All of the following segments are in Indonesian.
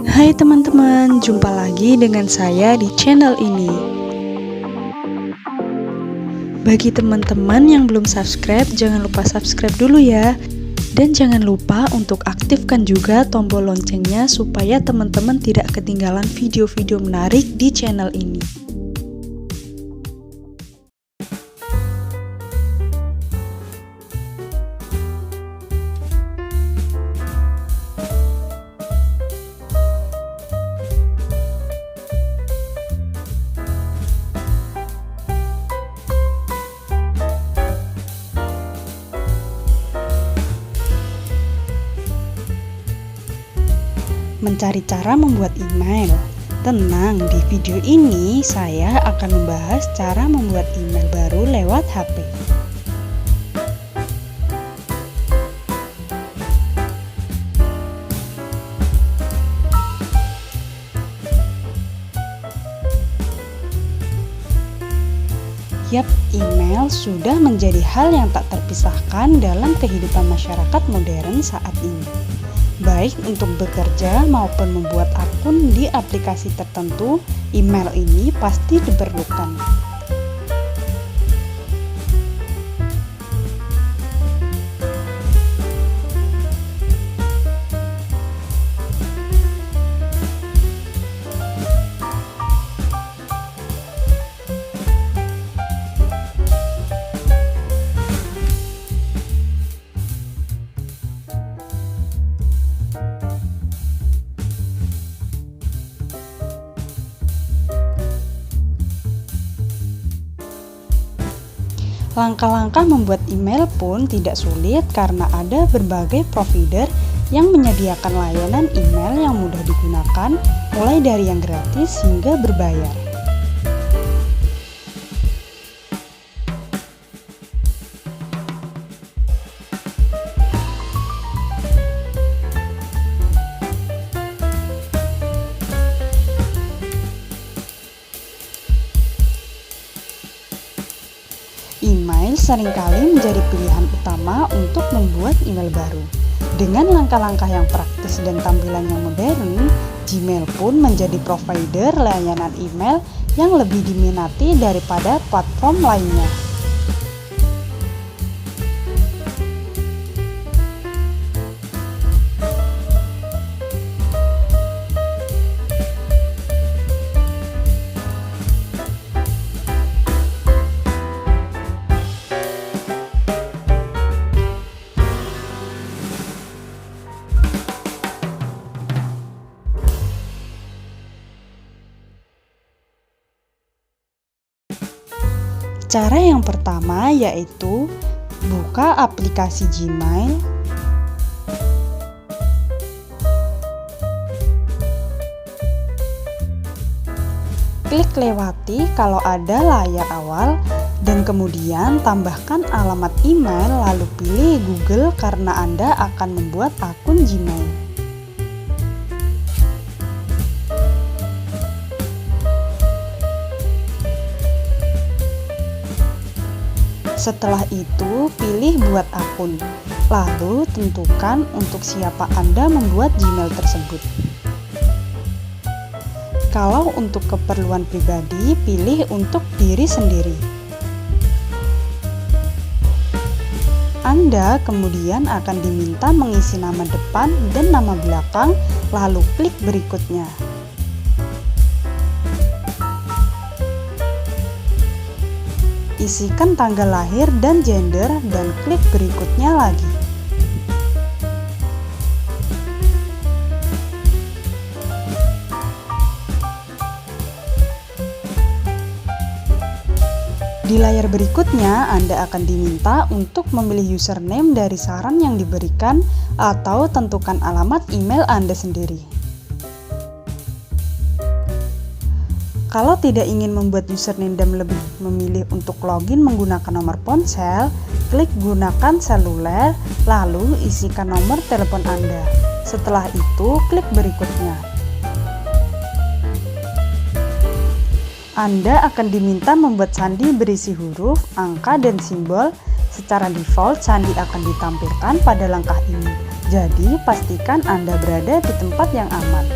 Hai teman-teman, jumpa lagi dengan saya di channel ini. Bagi teman-teman yang belum subscribe, jangan lupa subscribe dulu ya. Dan jangan lupa untuk aktifkan juga tombol loncengnya supaya teman-teman tidak ketinggalan video-video menarik di channel ini. Mencari cara membuat email. Tenang, di video ini saya akan membahas cara membuat email baru lewat HP. Yap, email sudah menjadi hal yang tak terpisahkan dalam kehidupan masyarakat modern saat ini. Baik untuk bekerja maupun membuat akun di aplikasi tertentu, email ini pasti diperlukan. Langkah-langkah membuat email pun tidak sulit karena ada berbagai provider yang menyediakan layanan email yang mudah digunakan, mulai dari yang gratis hingga berbayar. Email seringkali menjadi pilihan utama untuk membuat email baru. Dengan langkah-langkah yang praktis dan tampilan yang modern, Gmail pun menjadi provider layanan email yang lebih diminati daripada platform lainnya. Cara yang pertama yaitu buka aplikasi Gmail, klik lewati kalau ada layar awal, dan kemudian tambahkan alamat email lalu pilih Google karena Anda akan membuat akun Gmail. Setelah itu, pilih buat akun, lalu tentukan untuk siapa Anda membuat Gmail tersebut. Kalau untuk keperluan pribadi, pilih untuk diri sendiri. Anda kemudian akan diminta mengisi nama depan dan nama belakang, lalu klik berikutnya. Isikan tanggal lahir dan gender dan klik berikutnya lagi. Di layar berikutnya, Anda akan diminta untuk memilih username dari saran yang diberikan atau tentukan alamat email Anda sendiri. Kalau tidak ingin membuat username dan lebih memilih untuk login menggunakan nomor ponsel, klik gunakan seluler, lalu isikan nomor telepon Anda. Setelah itu, klik berikutnya. Anda akan diminta membuat sandi berisi huruf, angka, dan simbol. Secara default, sandi akan ditampilkan pada langkah ini. Jadi, pastikan Anda berada di tempat yang aman.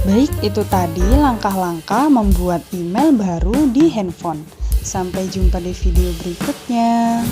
Baik, itu tadi langkah-langkah membuat email baru di handphone. Sampai jumpa di video berikutnya.